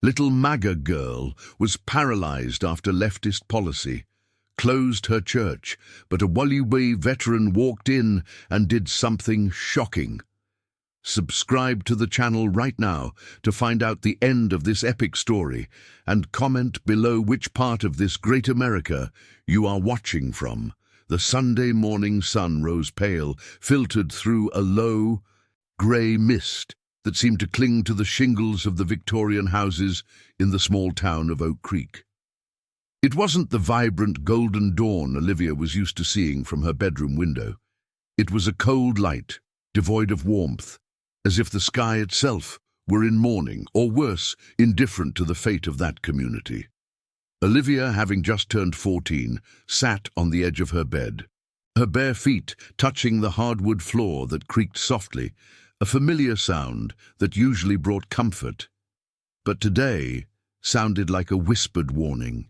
Little MAGA girl was paralyzed after leftist policy, closed her church, but a WWII veteran walked in and did something shocking. Subscribe to the channel right now to find out the end of this epic story and comment below which part of this great America you are watching from. The Sunday morning sun rose pale, filtered through a low, grey mist that seemed to cling to the shingles of the Victorian houses in the small town of Oak Creek. It wasn't the vibrant golden dawn Olivia was used to seeing from her bedroom window. It was a cold light, devoid of warmth, as if the sky itself were in mourning, or worse, indifferent to the fate of that community. Olivia, having just turned 14, sat on the edge of her bed, her bare feet touching the hardwood floor that creaked softly, a familiar sound that usually brought comfort, but today sounded like a whispered warning.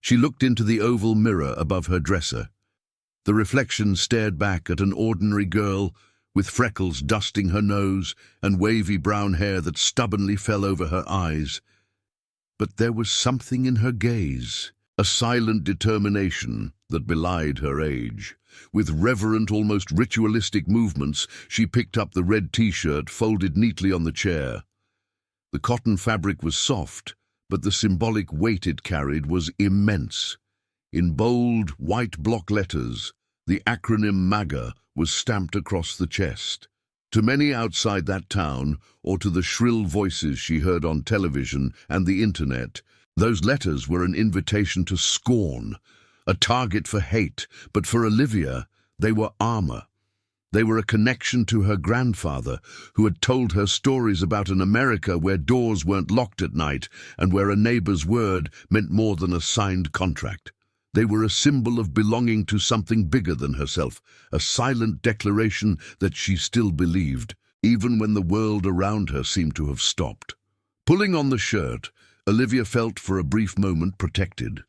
She looked into the oval mirror above her dresser. The reflection stared back at an ordinary girl with freckles dusting her nose and wavy brown hair that stubbornly fell over her eyes. But there was something in her gaze, a silent determination that belied her age. With reverent, almost ritualistic movements, she picked up the red t-shirt folded neatly on the chair. The cotton fabric was soft, but the symbolic weight it carried was immense. In bold, white block letters, the acronym MAGA was stamped across the chest. To many outside that town, or to the shrill voices she heard on television and the internet, those letters were an invitation to scorn, a target for hate, but for Olivia, they were armor. They were a connection to her grandfather, who had told her stories about an America where doors weren't locked at night and where a neighbor's word meant more than a signed contract. They were a symbol of belonging to something bigger than herself, a silent declaration that she still believed, even when the world around her seemed to have stopped. Pulling on the shirt, Olivia felt for a brief moment protected.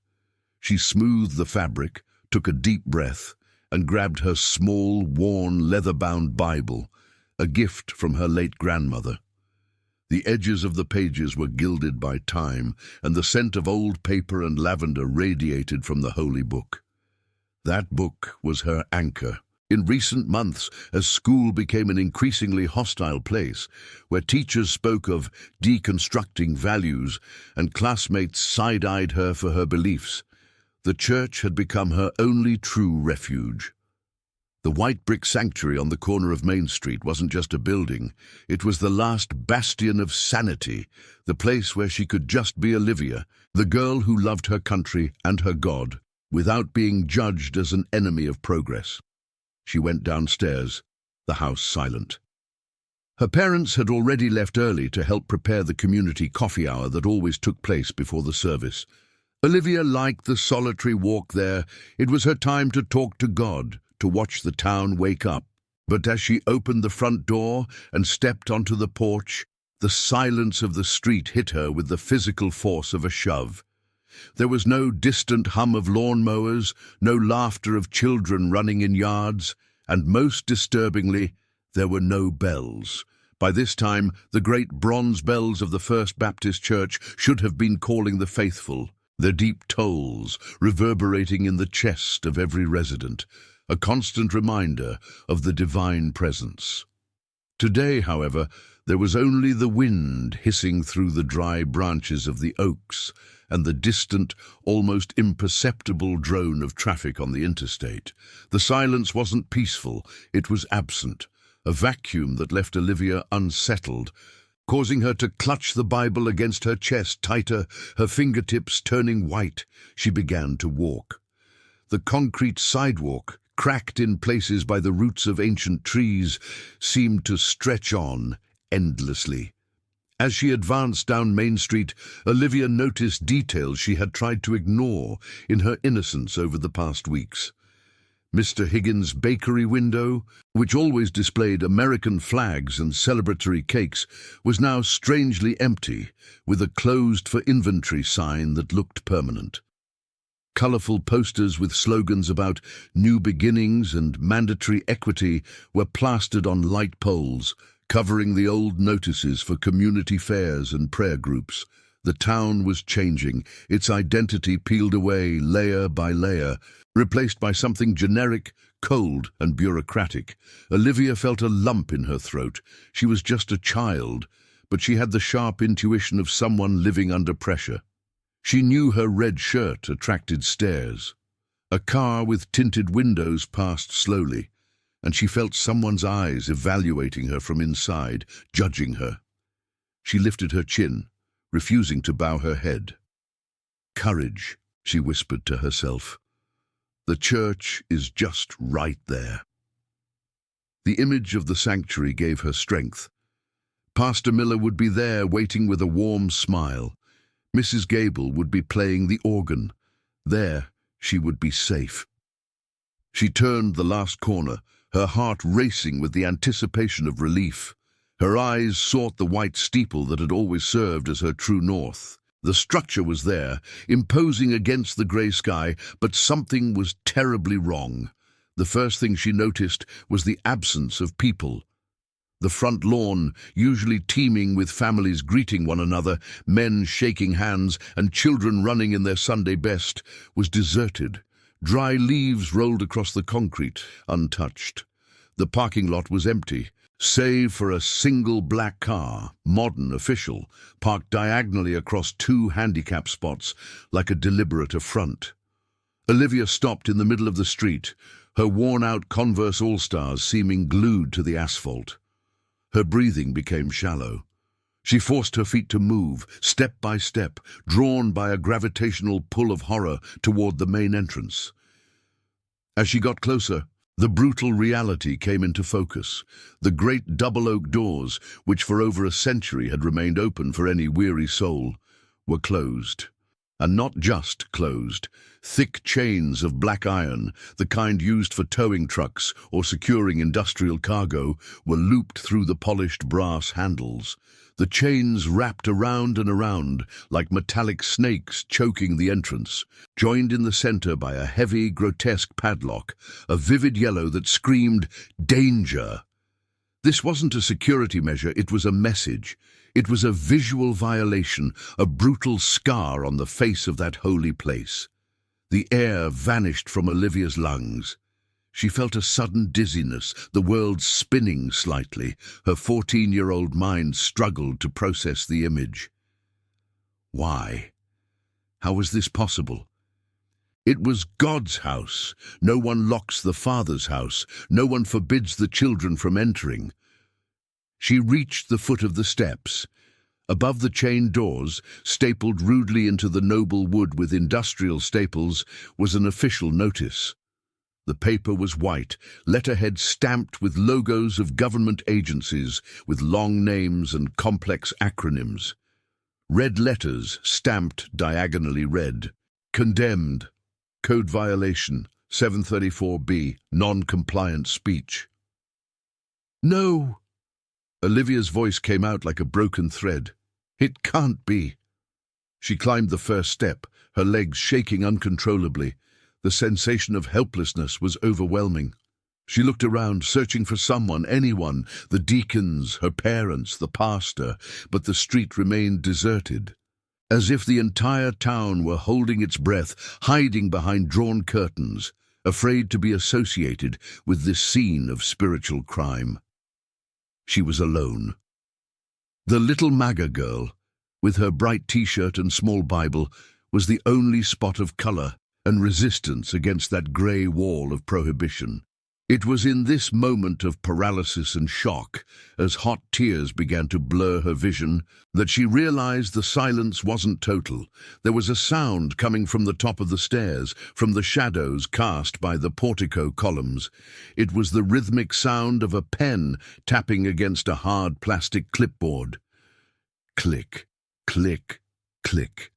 She smoothed the fabric, took a deep breath, and grabbed her small, worn, leather-bound Bible, a gift from her late grandmother. The edges of the pages were gilded by time, and the scent of old paper and lavender radiated from the holy book. That book was her anchor. In recent months, as school became an increasingly hostile place, where teachers spoke of deconstructing values and classmates side-eyed her for her beliefs, the church had become her only true refuge. The white brick sanctuary on the corner of Main Street wasn't just a building, it was the last bastion of sanity, the place where she could just be Olivia, the girl who loved her country and her God, without being judged as an enemy of progress. She went downstairs, the house silent. Her parents had already left early to help prepare the community coffee hour that always took place before the service. Olivia liked the solitary walk there. It was her time to talk to God, to watch the town wake up. But as she opened the front door and stepped onto the porch, the silence of the street hit her with the physical force of a shove. There was no distant hum of lawnmowers, no laughter of children running in yards, and most disturbingly, there were no bells. By this time, the great bronze bells of the First Baptist Church should have been calling the faithful, their deep tolls reverberating in the chest of every resident, a constant reminder of the divine presence. Today, however, there was only the wind hissing through the dry branches of the oaks and the distant, almost imperceptible drone of traffic on the interstate. The silence wasn't peaceful, it was absent, a vacuum that left Olivia unsettled, causing her to clutch the Bible against her chest tighter, her fingertips turning white. She began to walk. The concrete sidewalk, cracked in places by the roots of ancient trees, seemed to stretch on endlessly. As she advanced down Main Street, Olivia noticed details she had tried to ignore in her innocence over the past weeks. Mr. Higgins' bakery window, which always displayed American flags and celebratory cakes, was now strangely empty, with a closed for inventory sign that looked permanent. Colorful posters with slogans about new beginnings and mandatory equity were plastered on light poles, covering the old notices for community fairs and prayer groups. The town was changing, its identity peeled away layer by layer, replaced by something generic, cold and bureaucratic. Olivia felt a lump in her throat. She was just a child, but she had the sharp intuition of someone living under pressure. She knew her red shirt attracted stares. A car with tinted windows passed slowly, and she felt someone's eyes evaluating her from inside, judging her. She lifted her chin, refusing to bow her head. "Courage," she whispered to herself. "The church is just right there." The image of the sanctuary gave her strength. Pastor Miller would be there waiting with a warm smile. Mrs. Gable would be playing the organ. There, she would be safe. She turned the last corner, her heart racing with the anticipation of relief. Her eyes sought the white steeple that had always served as her true north. The structure was there, imposing against the grey sky, but something was terribly wrong. The first thing she noticed was the absence of people. The front lawn, usually teeming with families greeting one another, men shaking hands and children running in their Sunday best, was deserted. Dry leaves rolled across the concrete, untouched. The parking lot was empty, save for a single black car, modern, official, parked diagonally across two handicap spots, like a deliberate affront. Olivia stopped in the middle of the street, her worn-out Converse All-Stars seeming glued to the asphalt. Her breathing became shallow. She forced her feet to move, step by step, drawn by a gravitational pull of horror toward the main entrance. As she got closer, the brutal reality came into focus. The great double oak doors, which for over a century had remained open for any weary soul, were closed. And not just closed. Thick chains of black iron, the kind used for towing trucks or securing industrial cargo, were looped through the polished brass handles. The chains wrapped around and around, like metallic snakes choking the entrance, joined in the center by a heavy, grotesque padlock, a vivid yellow that screamed, "Danger!" This wasn't a security measure, it was a message. It was a visual violation, a brutal scar on the face of that holy place. The air vanished from Olivia's lungs. She felt a sudden dizziness, the world spinning slightly. Her 14-year-old mind struggled to process the image. Why? How was this possible? It was God's house. No one locks the Father's house. No one forbids the children from entering. She reached the foot of the steps. Above the chain doors, stapled rudely into the noble wood with industrial staples, was an official notice. The paper was white, letterhead stamped with logos of government agencies, with long names and complex acronyms. Red letters stamped diagonally red. Condemned. Code violation. 734B. Non-compliant speech. No! Olivia's voice came out like a broken thread. It can't be. She climbed the first step, her legs shaking uncontrollably. The sensation of helplessness was overwhelming. She looked around, searching for someone, anyone, the deacons, her parents, the pastor, but the street remained deserted. As if the entire town were holding its breath, hiding behind drawn curtains, afraid to be associated with this scene of spiritual crime. She was alone. The little MAGA girl, with her bright T-shirt and small Bible, was the only spot of color and resistance against that grey wall of prohibition. It was in this moment of paralysis and shock, as hot tears began to blur her vision, that she realized the silence wasn't total. There was a sound coming from the top of the stairs, from the shadows cast by the portico columns. It was the rhythmic sound of a pen tapping against a hard plastic clipboard. Click, click, click.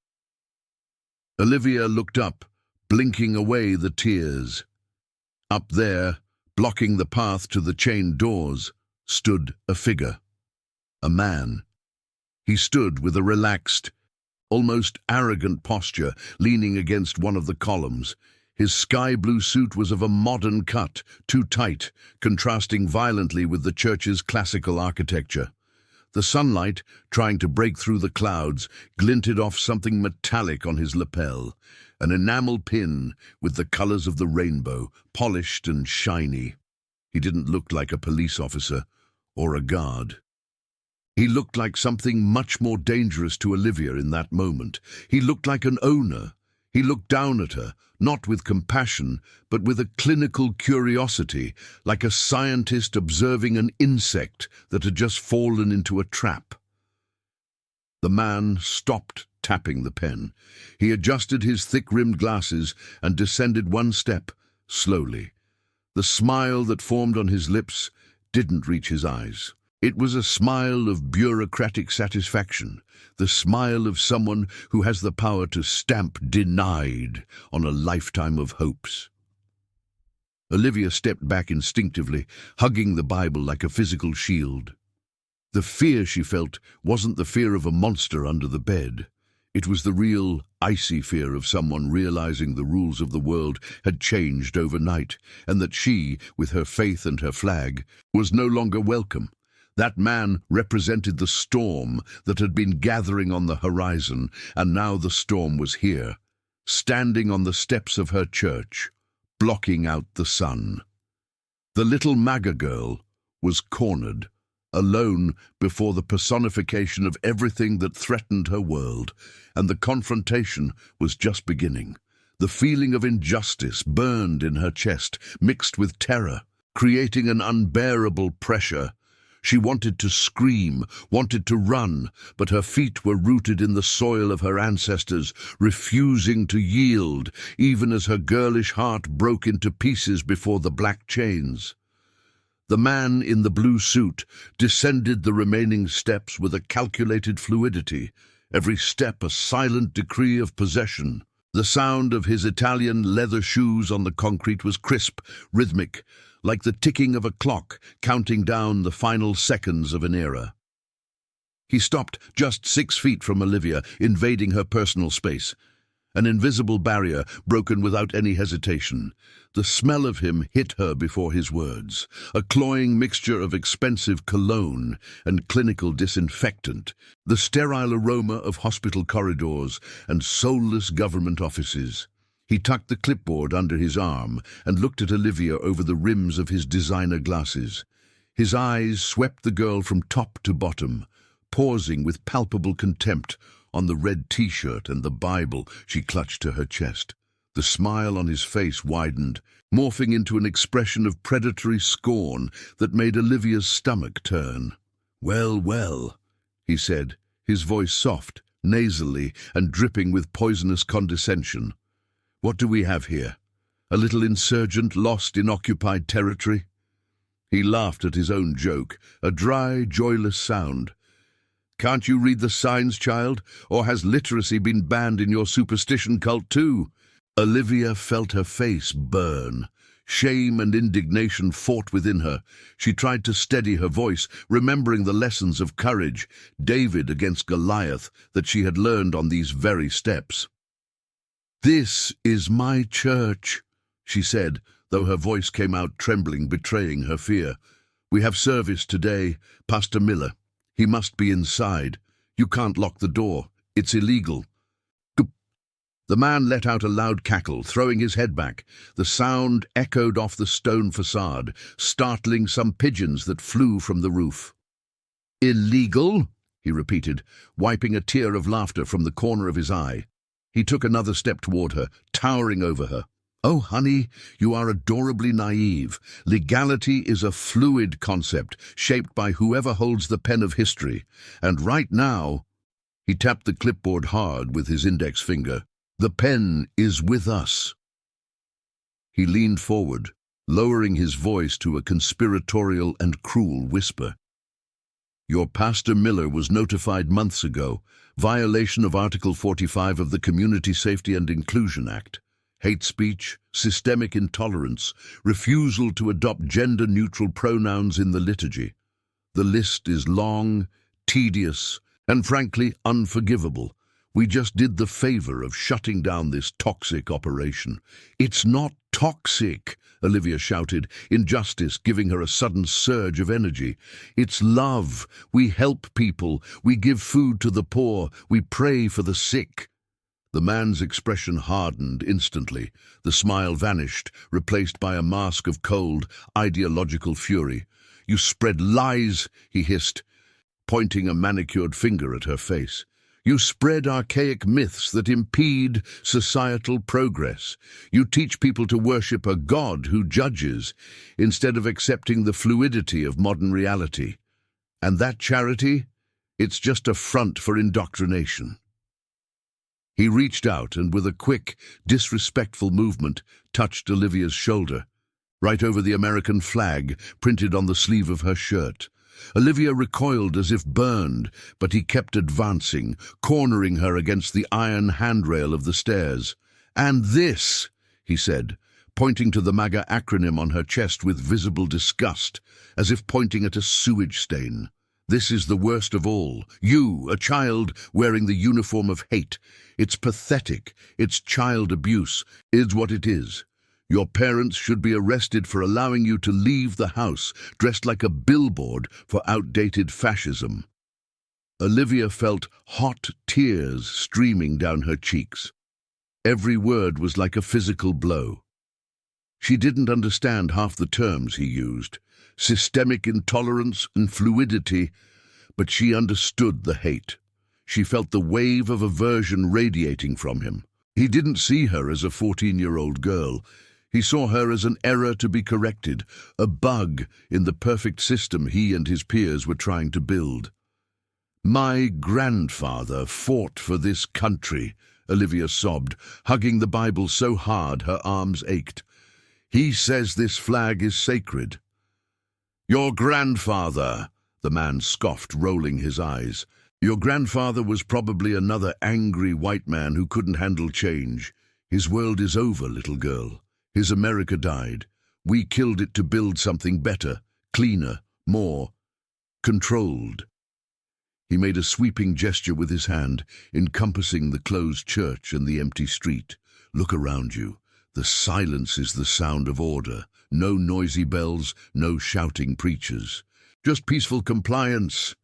Olivia looked up, blinking away the tears. Up there, blocking the path to the chained doors, stood a figure. A man. He stood with a relaxed, almost arrogant posture, leaning against one of the columns. His sky-blue suit was of a modern cut, too tight, contrasting violently with the church's classical architecture. The sunlight, trying to break through the clouds, glinted off something metallic on his lapel, an enamel pin with the colors of the rainbow, polished and shiny. He didn't look like a police officer or a guard. He looked like something much more dangerous to Olivia in that moment. He looked like an owner. He looked down at her, not with compassion, but with a clinical curiosity, like a scientist observing an insect that had just fallen into a trap. The man stopped tapping the pen. He adjusted his thick-rimmed glasses and descended one step, slowly. The smile that formed on his lips didn't reach his eyes. It was a smile of bureaucratic satisfaction, the smile of someone who has the power to stamp denied on a lifetime of hopes. Olivia stepped back instinctively, hugging the Bible like a physical shield. The fear she felt wasn't the fear of a monster under the bed. It was the real, icy fear of someone realizing the rules of the world had changed overnight, and that she, with her faith and her flag, was no longer welcome. That man represented the storm that had been gathering on the horizon, and now the storm was here, standing on the steps of her church, blocking out the sun. The little MAGA girl was cornered, alone before the personification of everything that threatened her world, and the confrontation was just beginning. The feeling of injustice burned in her chest, mixed with terror, creating an unbearable pressure. She wanted to scream, wanted to run, but her feet were rooted in the soil of her ancestors, refusing to yield, even as her girlish heart broke into pieces before the black chains. The man in the blue suit descended the remaining steps with a calculated fluidity, every step a silent decree of possession. The sound of his Italian leather shoes on the concrete was crisp, rhythmic, like the ticking of a clock counting down the final seconds of an era. He stopped just 6 feet from Olivia, invading her personal space. An invisible barrier broken without any hesitation. The smell of him hit her before his words, a cloying mixture of expensive cologne and clinical disinfectant, the sterile aroma of hospital corridors and soulless government offices. He tucked the clipboard under his arm and looked at Olivia over the rims of his designer glasses. His eyes swept the girl from top to bottom, pausing with palpable contempt on the red t-shirt and the Bible she clutched to her chest. The smile on his face widened, morphing into an expression of predatory scorn that made Olivia's stomach turn. "Well, well," he said, his voice soft, nasally, and dripping with poisonous condescension. "What do we have here? A little insurgent lost in occupied territory?" He laughed at his own joke, a dry, joyless sound. "Can't you read the signs, child? Or has literacy been banned in your superstition cult too?" Olivia felt her face burn. Shame and indignation fought within her. She tried to steady her voice, remembering the lessons of courage, David against Goliath, that she had learned on these very steps. "This is my church," she said, though her voice came out trembling, betraying her fear. "We have service today. Pastor Miller. He must be inside. You can't lock the door. It's illegal." The man let out a loud cackle, throwing his head back. The sound echoed off the stone facade, startling some pigeons that flew from the roof. "Illegal?" he repeated, wiping a tear of laughter from the corner of his eye. He took another step toward her, towering over her. "Oh, honey, you are adorably naive. Legality is a fluid concept, shaped by whoever holds the pen of history. And right now," he tapped the clipboard hard with his index finger, "the pen is with us." He leaned forward, lowering his voice to a conspiratorial and cruel whisper. "Your Pastor Miller was notified months ago. Violation of Article 45 of the Community Safety and Inclusion Act. Hate speech, systemic intolerance, refusal to adopt gender-neutral pronouns in the liturgy. The list is long, tedious, and frankly unforgivable. We just did the favor of shutting down this toxic operation. It's not toxic, Olivia shouted, injustice giving her a sudden surge of energy. It's love. We help people. We give food to the poor. We pray for the sick. The man's expression hardened instantly. The smile vanished, replaced by a mask of cold, ideological fury. You spread lies, he hissed, pointing a manicured finger at her face. You spread archaic myths that impede societal progress. You teach people to worship a God who judges, instead of accepting the fluidity of modern reality. And that charity? It's just a front for indoctrination. He reached out and, with a quick, disrespectful movement, touched Olivia's shoulder, right over the American flag printed on the sleeve of her shirt. Olivia recoiled as if burned, but he kept advancing, cornering her against the iron handrail of the stairs. "And this," he said, pointing to the MAGA acronym on her chest with visible disgust, as if pointing at a sewage stain. "This is the worst of all. You, a child wearing the uniform of hate. It's pathetic. It's child abuse. It's what it is. Your parents should be arrested for allowing you to leave the house dressed like a billboard for outdated fascism." Olivia felt hot tears streaming down her cheeks. Every word was like a physical blow. She didn't understand half the terms he used, systemic intolerance and fluidity, but she understood the hate. She felt the wave of aversion radiating from him. He didn't see her as a 14-year-old girl. He saw her as an error to be corrected, a bug in the perfect system he and his peers were trying to build. "My grandfather fought for this country," Olivia sobbed, hugging the Bible so hard her arms ached. "He says this flag is sacred." "Your grandfather," the man scoffed, rolling his eyes. "Your grandfather was probably another angry white man who couldn't handle change. His world is over, little girl. His America died. We killed it to build something better, cleaner, more controlled." He made a sweeping gesture with his hand, encompassing the closed church and the empty street. "Look around you. The silence is the sound of order. No noisy bells, no shouting preachers. Just peaceful compliance."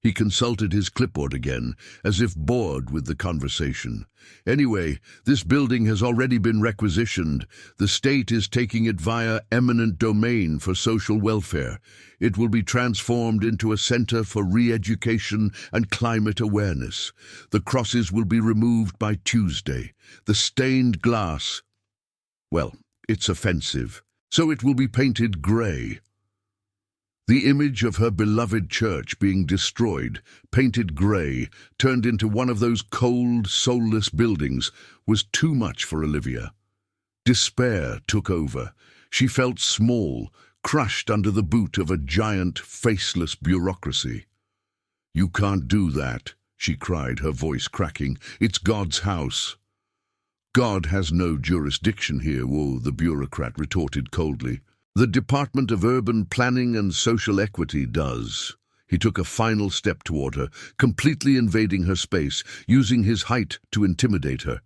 He consulted his clipboard again, as if bored with the conversation. "Anyway, this building has already been requisitioned. The state is taking it via eminent domain for social welfare. It will be transformed into a center for re-education and climate awareness. The crosses will be removed by Tuesday. The stained glass, well, it's offensive, so it will be painted grey." The image of her beloved church being destroyed, painted grey, turned into one of those cold, soulless buildings, was too much for Olivia. Despair took over. She felt small, crushed under the boot of a giant, faceless bureaucracy. "You can't do that," she cried, her voice cracking. "It's God's house." "God has no jurisdiction here," the bureaucrat retorted coldly. "The Department of Urban Planning and Social Equity does." He took a final step toward her, completely invading her space, using his height to intimidate her.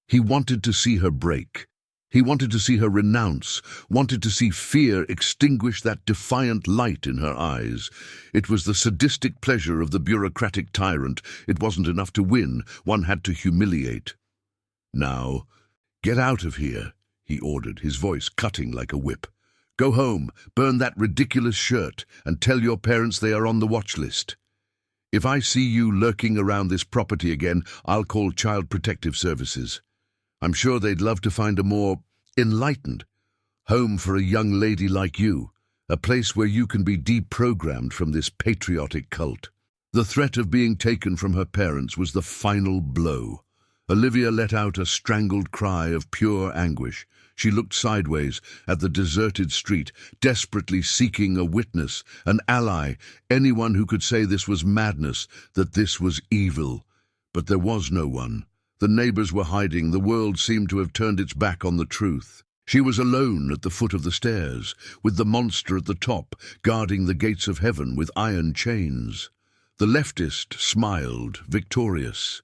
He wanted to see her break. He wanted to see her renounce, wanted to see fear extinguish that defiant light in her eyes. It was the sadistic pleasure of the bureaucratic tyrant. It wasn't enough to win, one had to humiliate. "Now, get out of here," he ordered, his voice cutting like a whip. "Go home, burn that ridiculous shirt, and tell your parents they are on the watch list. If I see you lurking around this property again, I'll call Child Protective Services. I'm sure they'd love to find a more enlightened home for a young lady like you, a place where you can be deprogrammed from this patriotic cult." The threat of being taken from her parents was the final blow. Olivia let out a strangled cry of pure anguish. She looked sideways at the deserted street, desperately seeking a witness, an ally, anyone who could say this was madness, that this was evil. But there was no one. The neighbors were hiding. The world seemed to have turned its back on the truth. She was alone at the foot of the stairs, with the monster at the top, guarding the gates of heaven with iron chains. The leftist smiled, victorious.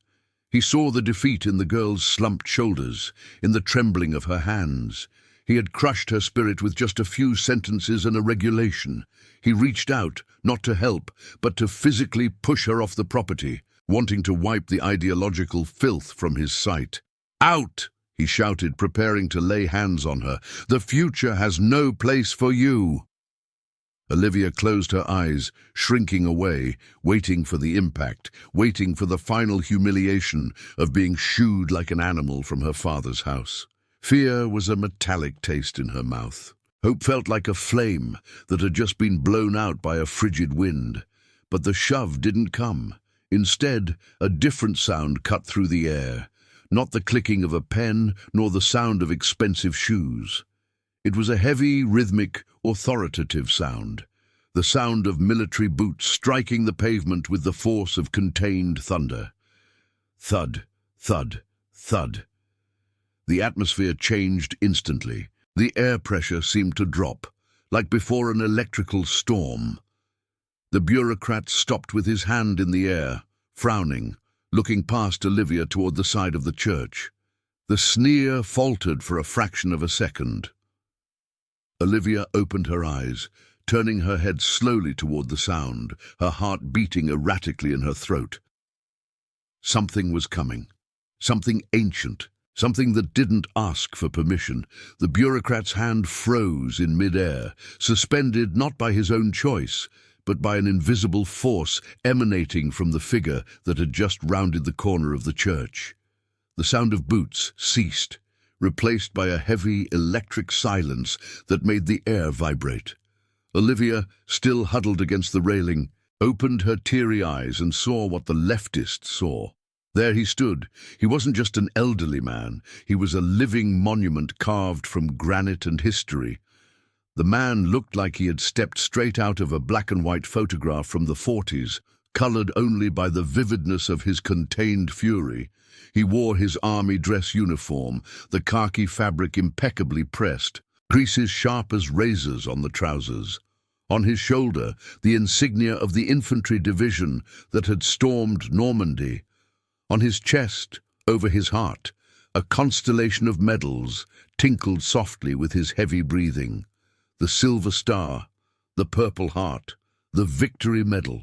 He saw the defeat in the girl's slumped shoulders, in the trembling of her hands. He had crushed her spirit with just a few sentences and a regulation. He reached out, not to help, but to physically push her off the property, wanting to wipe the ideological filth from his sight. "Out!" he shouted, preparing to lay hands on her. "The future has no place for you." Olivia closed her eyes, shrinking away, waiting for the impact, waiting for the final humiliation of being shooed like an animal from her father's house. Fear was a metallic taste in her mouth. Hope felt like a flame that had just been blown out by a frigid wind. But the shove didn't come. Instead, a different sound cut through the air. Not the clicking of a pen, nor the sound of expensive shoes. It was a heavy, rhythmic, authoritative sound. The sound of military boots striking the pavement with the force of contained thunder. Thud, thud, thud. The atmosphere changed instantly. The air pressure seemed to drop, like before an electrical storm. The bureaucrat stopped with his hand in the air, frowning, looking past Olivia toward the side of the church. The sneer faltered for a fraction of a second. Olivia opened her eyes, turning her head slowly toward the sound, her heart beating erratically in her throat. Something was coming. Something ancient. Something that didn't ask for permission. The bureaucrat's hand froze in mid-air, suspended not by his own choice, but by an invisible force emanating from the figure that had just rounded the corner of the church. The sound of boots ceased, replaced by a heavy electric silence that made the air vibrate. Olivia, still huddled against the railing, opened her teary eyes and saw what the Leftist saw. There he stood. He wasn't just an elderly man. He was a living monument carved from granite and history. The man looked like he had stepped straight out of a black-and-white photograph from the 40s, colored only by the vividness of his contained fury. He wore his army dress uniform, the khaki fabric impeccably pressed, creases sharp as razors on the trousers. On his shoulder, the insignia of the infantry division that had stormed Normandy. On his chest, over his heart, a constellation of medals tinkled softly with his heavy breathing. The Silver Star, the Purple Heart, the Victory Medal.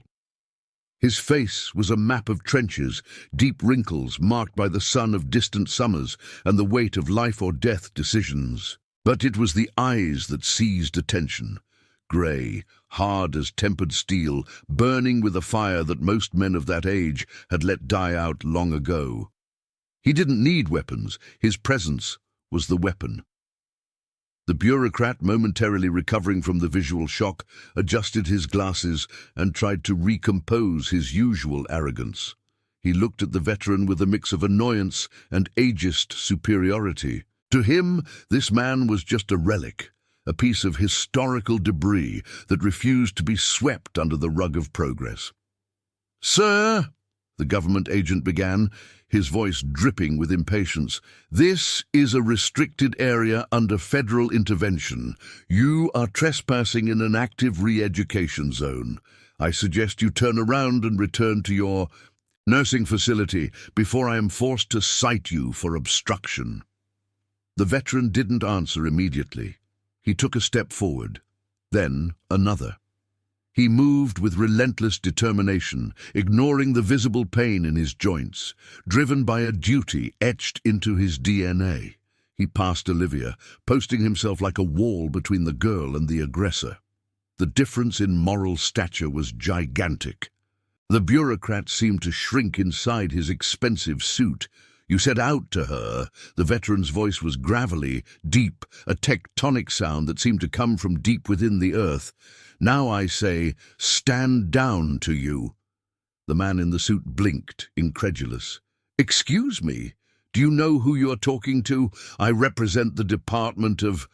His face was a map of trenches, deep wrinkles marked by the sun of distant summers and the weight of life-or-death decisions. But it was the eyes that seized attention. Grey, hard as tempered steel, burning with a fire that most men of that age had let die out long ago. He didn't need weapons. His presence was the weapon. The bureaucrat, momentarily recovering from the visual shock, adjusted his glasses and tried to recompose his usual arrogance. He looked at the veteran with a mix of annoyance and ageist superiority. To him, this man was just a relic, a piece of historical debris that refused to be swept under the rug of progress. "Sir," the government agent began, his voice dripping with impatience, "this is a restricted area under federal intervention. You are trespassing in an active re-education zone. I suggest you turn around and return to your nursing facility before I am forced to cite you for obstruction." The veteran didn't answer immediately. He took a step forward, then another. He moved with relentless determination, ignoring the visible pain in his joints, driven by a duty etched into his DNA. He passed Olivia, posting himself like a wall between the girl and the aggressor. The difference in moral stature was gigantic. The bureaucrat seemed to shrink inside his expensive suit. "You said out to her." The veteran's voice was gravelly, deep, a tectonic sound that seemed to come from deep within the earth. "Now I say, stand down to you." The man in the suit blinked, incredulous. "Excuse me, do you know who you're talking to? I represent the Department of—"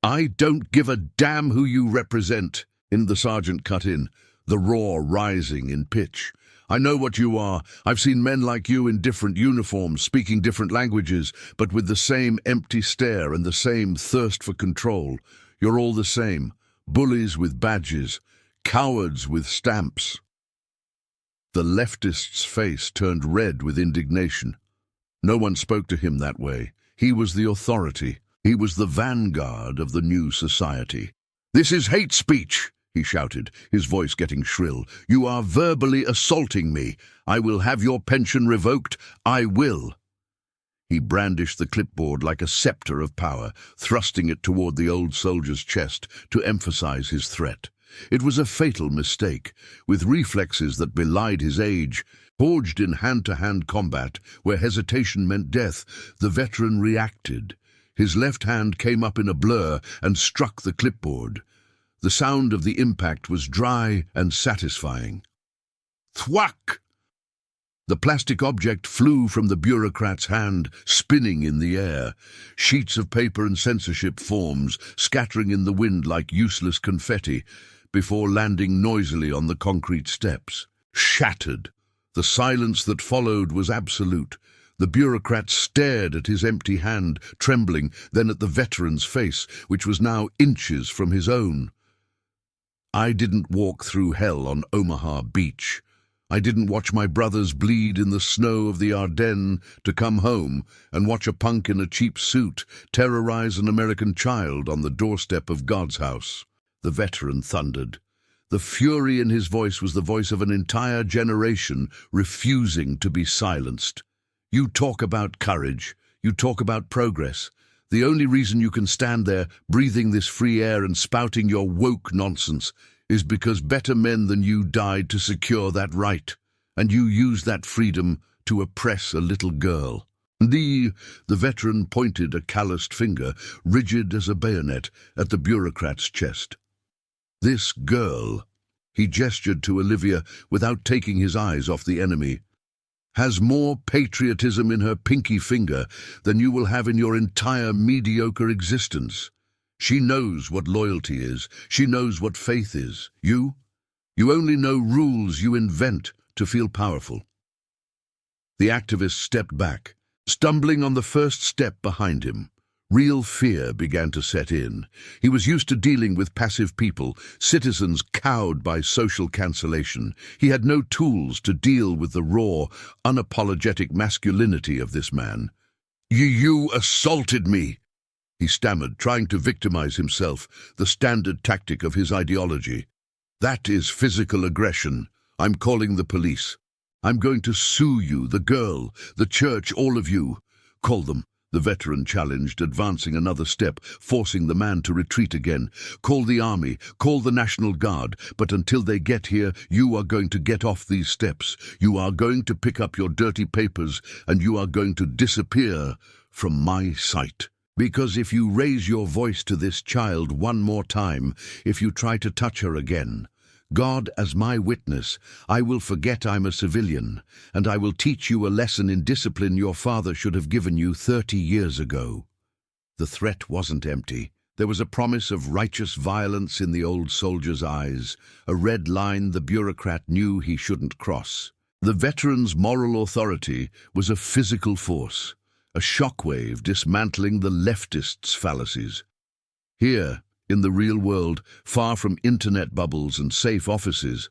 "I don't give a damn who you represent," the sergeant cut in, the roar rising in pitch. "I know what you are. I've seen men like you in different uniforms, speaking different languages, but with the same empty stare and the same thirst for control. You're all the same. Bullies with badges. Cowards with stamps." The leftist's face turned red with indignation. No one spoke to him that way. He was the authority. He was the vanguard of the new society. "This is hate speech," he shouted, his voice getting shrill. "You are verbally assaulting me. I will have your pension revoked. I will." He brandished the clipboard like a scepter of power, thrusting it toward the old soldier's chest to emphasize his threat. It was a fatal mistake. With reflexes that belied his age, forged in hand-to-hand combat, where hesitation meant death, the veteran reacted. His left hand came up in a blur and struck the clipboard. The sound of the impact was dry and satisfying. Thwack! The plastic object flew from the bureaucrat's hand, spinning in the air. Sheets of paper and censorship forms, scattering in the wind like useless confetti, before landing noisily on the concrete steps. Shattered. The silence that followed was absolute. The bureaucrat stared at his empty hand, trembling, then at the veteran's face, which was now inches from his own. "I didn't walk through hell on Omaha Beach. I didn't watch my brothers bleed in the snow of the Ardennes to come home and watch a punk in a cheap suit terrorize an American child on the doorstep of God's house," the veteran thundered. The fury in his voice was the voice of an entire generation refusing to be silenced. "You talk about courage. You talk about progress. The only reason you can stand there, breathing this free air and spouting your woke nonsense, is because better men than you died to secure that right, and you used that freedom to oppress a little girl." The veteran pointed a calloused finger, rigid as a bayonet, at the bureaucrat's chest. "This girl," he gestured to Olivia without taking his eyes off the enemy, "has more patriotism in her pinky finger than you will have in your entire mediocre existence. She knows what loyalty is. She knows what faith is. You only know rules you invent to feel powerful." The activist stepped back, stumbling on the first step behind him. Real fear began to set in. He was used to dealing with passive people, citizens cowed by social cancellation. He had no tools to deal with the raw, unapologetic masculinity of this man. You assaulted me," he stammered, trying to victimize himself, the standard tactic of his ideology. "That is physical aggression. I'm calling the police. I'm going to sue you, the girl, the church, all of you." "Call them," the veteran challenged, advancing another step, forcing the man to retreat again. "Call the army, call the National Guard, but until they get here, you are going to get off these steps. You are going to pick up your dirty papers, and you are going to disappear from my sight. Because if you raise your voice to this child one more time, if you try to touch her again, God as my witness, I will forget I'm a civilian, and I will teach you a lesson in discipline your father should have given you 30 years ago." The threat wasn't empty. There was a promise of righteous violence in the old soldier's eyes, a red line the bureaucrat knew he shouldn't cross. The veteran's moral authority was a physical force, a shockwave dismantling the leftist's fallacies. Here, in the real world, far from internet bubbles and safe offices,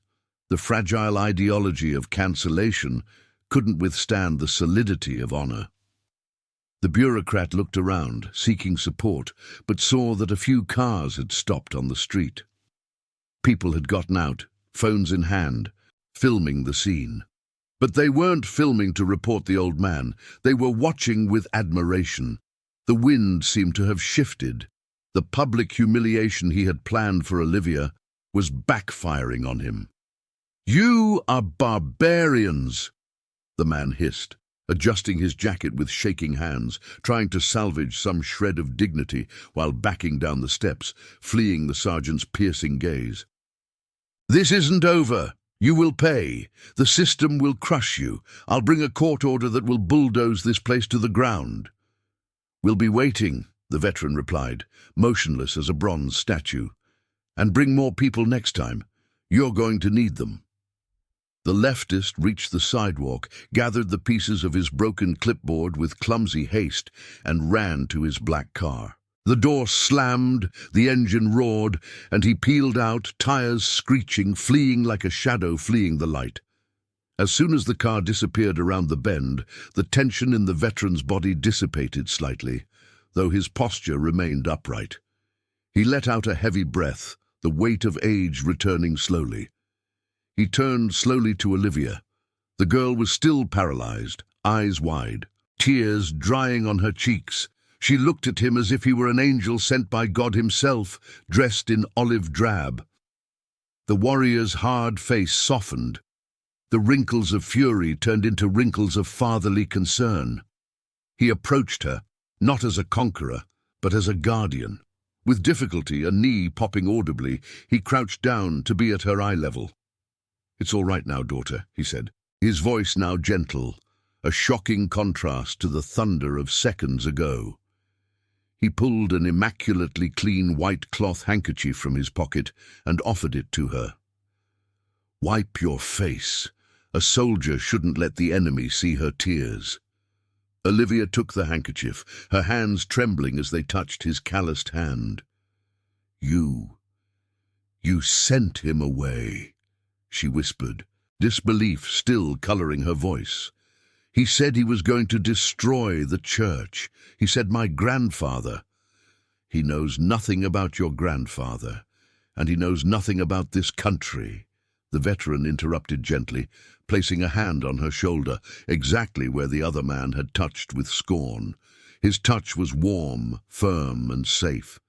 the fragile ideology of cancellation couldn't withstand the solidity of honor. The bureaucrat looked around, seeking support, but saw that a few cars had stopped on the street. People had gotten out, phones in hand, filming the scene. But they weren't filming to report the old man. They were watching with admiration. The wind seemed to have shifted. The public humiliation he had planned for Olivia was backfiring on him. "You are barbarians," the man hissed, adjusting his jacket with shaking hands, trying to salvage some shred of dignity while backing down the steps, fleeing the sergeant's piercing gaze. "This isn't over. You will pay. The system will crush you. I'll bring a court order that will bulldoze this place to the ground." "We'll be waiting," the veteran replied, motionless as a bronze statue. "And bring more people next time. You're going to need them." The leftist reached the sidewalk, gathered the pieces of his broken clipboard with clumsy haste, and ran to his black car. The door slammed, the engine roared, and he peeled out, tires screeching, fleeing like a shadow fleeing the light. As soon as the car disappeared around the bend, the tension in the veteran's body dissipated slightly, though his posture remained upright. He let out a heavy breath, the weight of age returning slowly. He turned slowly to Olivia. The girl was still paralyzed, eyes wide, tears drying on her cheeks. She looked at him as if he were an angel sent by God himself, dressed in olive drab. The warrior's hard face softened. The wrinkles of fury turned into wrinkles of fatherly concern. He approached her, not as a conqueror, but as a guardian. With difficulty, a knee popping audibly, he crouched down to be at her eye level. "It's all right now, daughter," he said, his voice now gentle, a shocking contrast to the thunder of seconds ago. He pulled an immaculately clean white cloth handkerchief from his pocket and offered it to her. "Wipe your face. A soldier shouldn't let the enemy see her tears." Olivia took the handkerchief, her hands trembling as they touched his calloused hand. You sent him away," she whispered, disbelief still coloring her voice. "He said he was going to destroy the church. He said my grandfather." "He knows nothing about your grandfather, and he knows nothing about this country," the veteran interrupted gently, placing a hand on her shoulder, exactly where the other man had touched with scorn. His touch was warm, firm, and safe.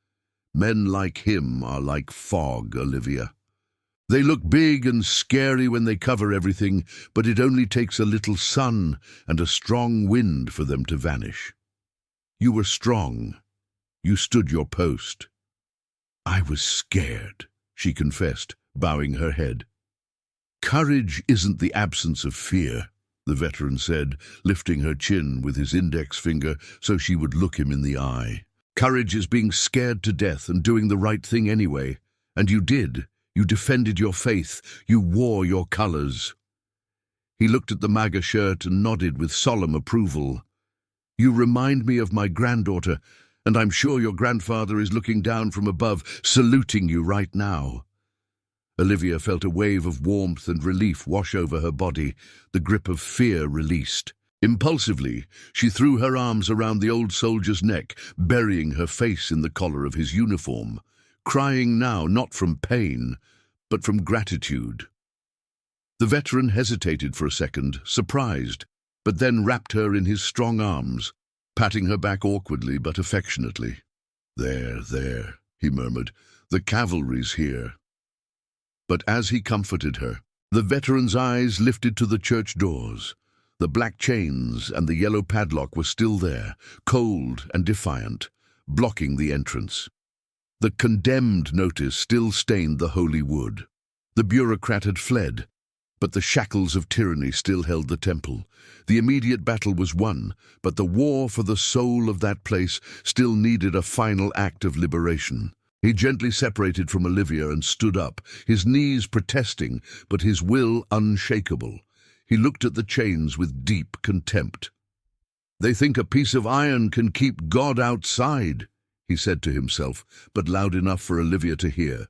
"Men like him are like fog, Olivia. They look big and scary when they cover everything, but it only takes a little sun and a strong wind for them to vanish. You were strong. You stood your post." "I was scared," she confessed, bowing her head. "Courage isn't the absence of fear," the veteran said, lifting her chin with his index finger so she would look him in the eye. "Courage is being scared to death and doing the right thing anyway. And you did. You defended your faith. You wore your colors." He looked at the MAGA shirt and nodded with solemn approval. "You remind me of my granddaughter, and I'm sure your grandfather is looking down from above, saluting you right now." Olivia felt a wave of warmth and relief wash over her body, the grip of fear released. Impulsively, she threw her arms around the old soldier's neck, burying her face in the collar of his uniform, crying now not from pain, but from gratitude. The veteran hesitated for a second, surprised, but then wrapped her in his strong arms, patting her back awkwardly but affectionately. There, he murmured. "The cavalry's here." But as he comforted her, the veteran's eyes lifted to the church doors. The black chains and the yellow padlock were still there, cold and defiant, blocking the entrance. The condemned notice still stained the holy wood. The bureaucrat had fled, but the shackles of tyranny still held the temple. The immediate battle was won, but the war for the soul of that place still needed a final act of liberation. He gently separated from Olivia and stood up, his knees protesting, but his will unshakable. He looked at the chains with deep contempt. "They think a piece of iron can keep God outside," he said to himself, but loud enough for Olivia to hear.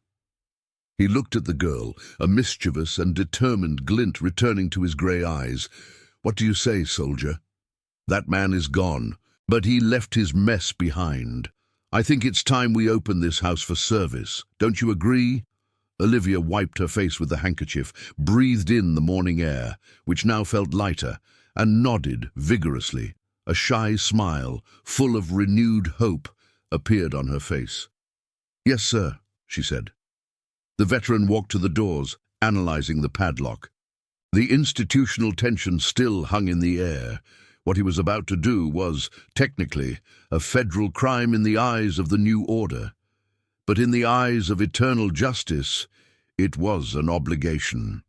He looked at the girl, a mischievous and determined glint returning to his grey eyes. "What do you say, soldier? That man is gone, but he left his mess behind. I think it's time we open this house for service. Don't you agree?" Olivia wiped her face with the handkerchief, breathed in the morning air, which now felt lighter, and nodded vigorously. A shy smile, full of renewed hope, appeared on her face. "Yes, sir," she said. The veteran walked to the doors, analyzing the padlock. The institutional tension still hung in the air. What he was about to do was, technically, a federal crime in the eyes of the new order. But in the eyes of eternal justice, it was an obligation.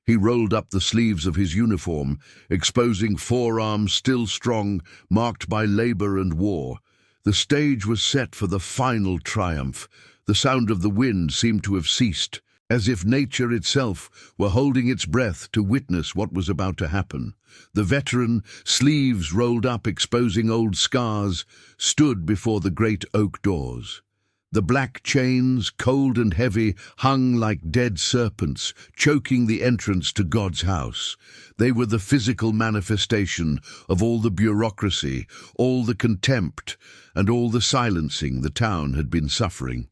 He rolled up the sleeves of his uniform, exposing forearms still strong, marked by labor and war. The stage was set for the final triumph. The sound of the wind seemed to have ceased, as if nature itself were holding its breath to witness what was about to happen. The veteran, sleeves rolled up exposing old scars, stood before the great oak doors. The black chains, cold and heavy, hung like dead serpents, choking the entrance to God's house. They were the physical manifestation of all the bureaucracy, all the contempt, and all the silencing the town had been suffering.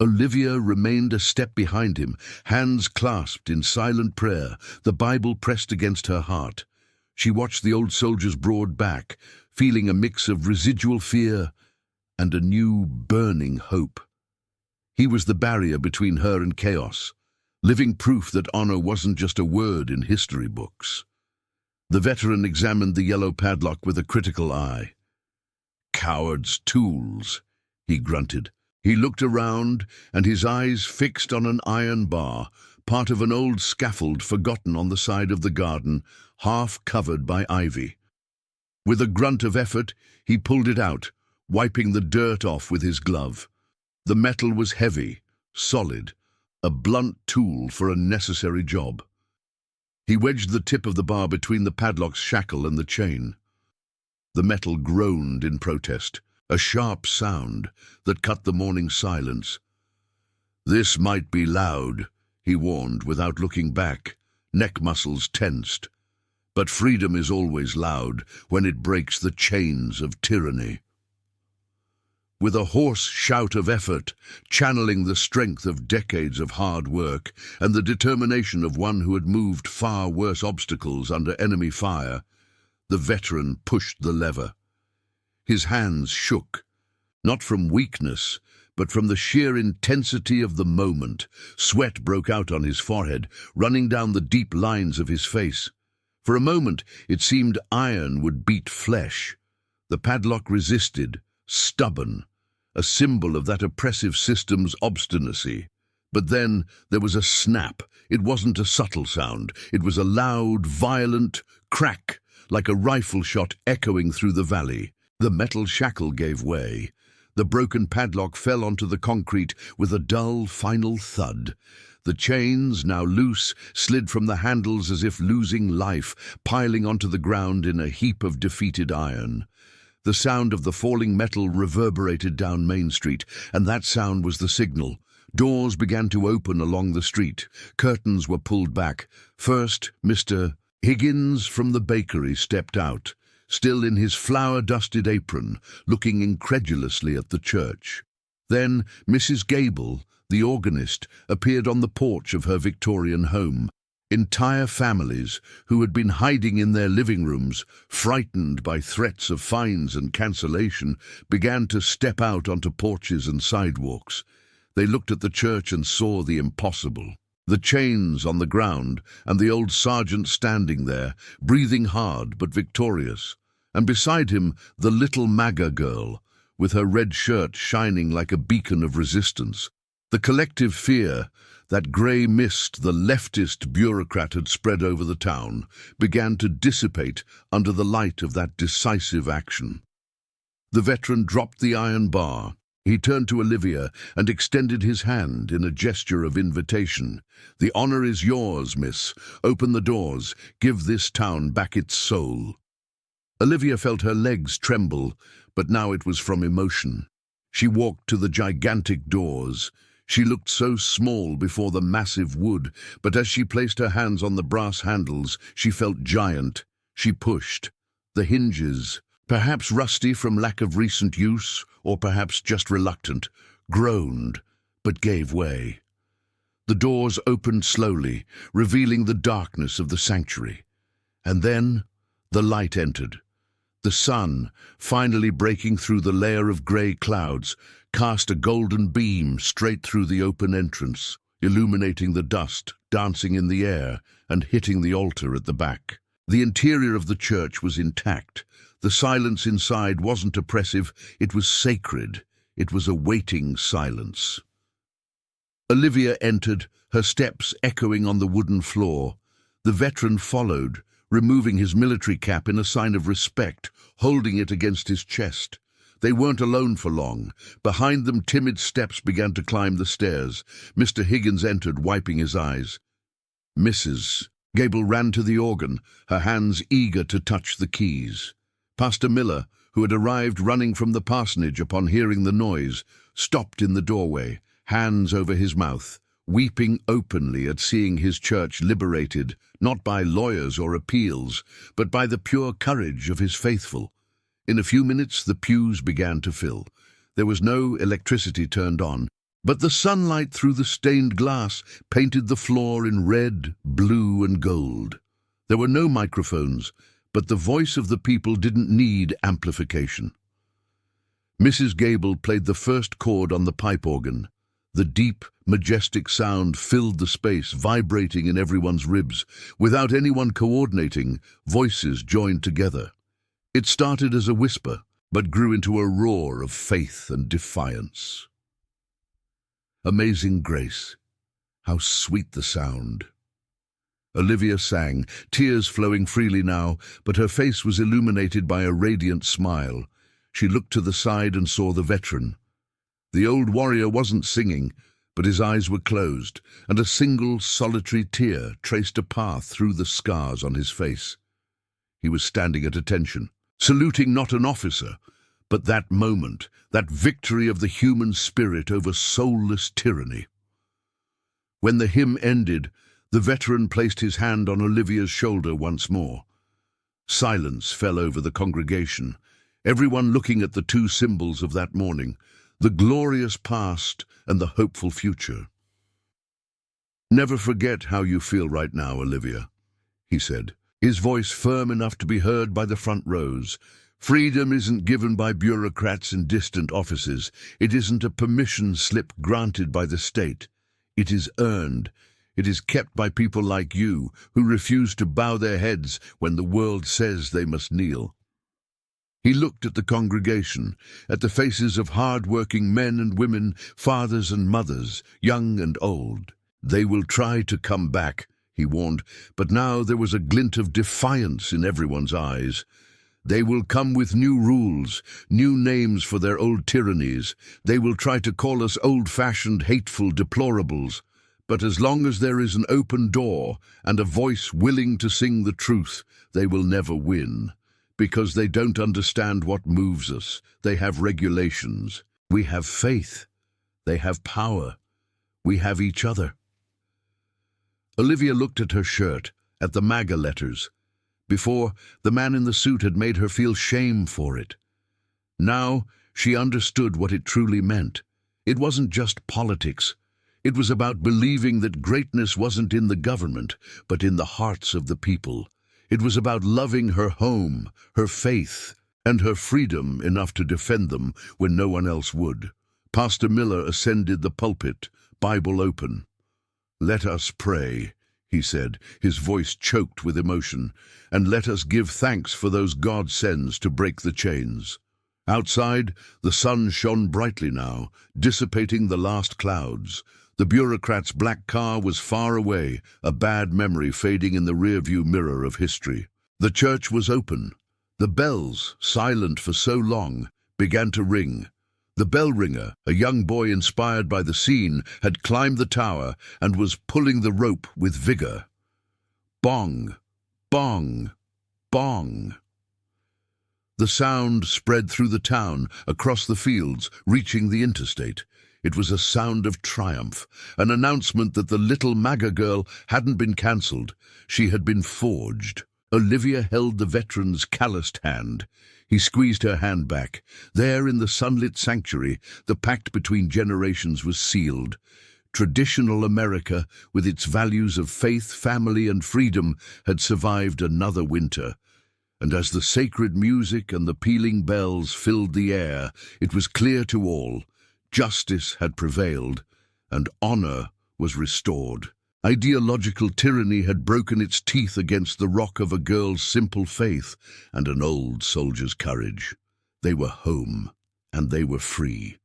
Olivia remained a step behind him, hands clasped in silent prayer, the Bible pressed against her heart. She watched the old soldier's broad back, feeling a mix of residual fear and a new, burning hope. He was the barrier between her and chaos, living proof that honor wasn't just a word in history books. The veteran examined the yellow padlock with a critical eye. "Cowards' tools," he grunted. He looked around, and his eyes fixed on an iron bar, part of an old scaffold forgotten on the side of the garden, half covered by ivy. With a grunt of effort, he pulled it out, wiping the dirt off with his glove. The metal was heavy, solid, a blunt tool for a necessary job. He wedged the tip of the bar between the padlock's shackle and the chain. The metal groaned in protest, a sharp sound that cut the morning silence. "This might be loud," he warned without looking back, neck muscles tensed. "But freedom is always loud when it breaks the chains of tyranny." With a hoarse shout of effort, channeling the strength of decades of hard work and the determination of one who had moved far worse obstacles under enemy fire, the veteran pushed the lever. His hands shook, not from weakness, but from the sheer intensity of the moment. Sweat broke out on his forehead, running down the deep lines of his face. For a moment, it seemed iron would beat flesh. The padlock resisted, stubborn, a symbol of that oppressive system's obstinacy. But then there was a snap. It wasn't a subtle sound. It was a loud, violent crack, like a rifle shot echoing through the valley. The metal shackle gave way. The broken padlock fell onto the concrete with a dull, final thud. The chains, now loose, slid from the handles as if losing life, piling onto the ground in a heap of defeated iron. The sound of the falling metal reverberated down Main Street, and that sound was the signal. Doors began to open along the street. Curtains were pulled back. First, Mr. Higgins from the bakery stepped out, still in his flour-dusted apron, looking incredulously at the church. Then Mrs. Gable, the organist, appeared on the porch of her Victorian home. Entire families, who had been hiding in their living rooms, frightened by threats of fines and cancellation, began to step out onto porches and sidewalks. They looked at the church and saw the impossible. The chains on the ground, and the old sergeant standing there, breathing hard but victorious. And beside him, the little MAGA girl, with her red shirt shining like a beacon of resistance. The collective fear, that grey mist the leftist bureaucrat had spread over the town, began to dissipate under the light of that decisive action. The veteran dropped the iron bar. He turned to Olivia and extended his hand in a gesture of invitation. "The honor is yours, miss. Open the doors. Give this town back its soul." Olivia felt her legs tremble, but now it was from emotion. She walked to the gigantic doors. She looked so small before the massive wood, but as she placed her hands on the brass handles, she felt giant. She pushed. The hinges, perhaps rusty from lack of recent use, or perhaps just reluctant, groaned, but gave way. The doors opened slowly, revealing the darkness of the sanctuary. And then the light entered. The sun, finally breaking through the layer of grey clouds, cast a golden beam straight through the open entrance, illuminating the dust, dancing in the air, and hitting the altar at the back. The interior of the church was intact. The silence inside wasn't oppressive, it was sacred. It was a waiting silence. Olivia entered, her steps echoing on the wooden floor. The veteran followed, removing his military cap in a sign of respect, holding it against his chest. They weren't alone for long. Behind them, timid steps began to climb the stairs. Mr. Higgins entered, wiping his eyes. "Mrs." Gable ran to the organ, her hands eager to touch the keys. Pastor Miller, who had arrived running from the parsonage upon hearing the noise, stopped in the doorway, hands over his mouth, weeping openly at seeing his church liberated, not by lawyers or appeals, but by the pure courage of his faithful. In a few minutes the pews began to fill. There was no electricity turned on, but the sunlight through the stained glass painted the floor in red, blue, and gold. There were no microphones, but the voice of the people didn't need amplification. Mrs. Gable played the first chord on the pipe organ. The deep, majestic sound filled the space, vibrating in everyone's ribs. Without anyone coordinating, voices joined together. It started as a whisper, but grew into a roar of faith and defiance. Amazing grace. How sweet the sound. Olivia sang, tears flowing freely now, but her face was illuminated by a radiant smile. She looked to the side and saw the veteran. The old warrior wasn't singing, but his eyes were closed, and a single solitary tear traced a path through the scars on his face. He was standing at attention, saluting not an officer, but that moment, that victory of the human spirit over soulless tyranny. When the hymn ended, the veteran placed his hand on Olivia's shoulder once more. Silence fell over the congregation, everyone looking at the two symbols of that morning, the glorious past and the hopeful future. "Never forget how you feel right now, Olivia," he said, his voice firm enough to be heard by the front rows. "Freedom isn't given by bureaucrats in distant offices. It isn't a permission slip granted by the state. It is earned. It is kept by people like you, who refuse to bow their heads when the world says they must kneel." He looked at the congregation, at the faces of hard-working men and women, fathers and mothers, young and old. "They will try to come back," he warned, but now there was a glint of defiance in everyone's eyes. "They will come with new rules, new names for their old tyrannies. They will try to call us old-fashioned, hateful deplorables. But as long as there is an open door and a voice willing to sing the truth, they will never win. Because they don't understand what moves us. They have regulations. We have faith. They have power. We have each other." Olivia looked at her shirt, at the MAGA letters. Before, the man in the suit had made her feel shame for it. Now, she understood what it truly meant. It wasn't just politics. It was about believing that greatness wasn't in the government, but in the hearts of the people. It was about loving her home, her faith, and her freedom enough to defend them when no one else would. Pastor Miller ascended the pulpit, Bible open. "Let us pray," he said, his voice choked with emotion, "and let us give thanks for those God sends to break the chains." Outside, the sun shone brightly now, dissipating the last clouds. The bureaucrat's black car was far away, a bad memory fading in the rearview mirror of history. The church was open. The bells, silent for so long, began to ring. The bell ringer, a young boy inspired by the scene, had climbed the tower and was pulling the rope with vigor. Bong, bong, bong. The sound spread through the town, across the fields, reaching the interstate. It was a sound of triumph, an announcement that the little MAGA girl hadn't been cancelled. She had been forged. Olivia held the veteran's calloused hand. He squeezed her hand back. There in the sunlit sanctuary, the pact between generations was sealed. Traditional America, with its values of faith, family, and freedom, had survived another winter. And as the sacred music and the pealing bells filled the air, it was clear to all. Justice had prevailed, and honor was restored. Ideological tyranny had broken its teeth against the rock of a girl's simple faith and an old soldier's courage. They were home, and they were free.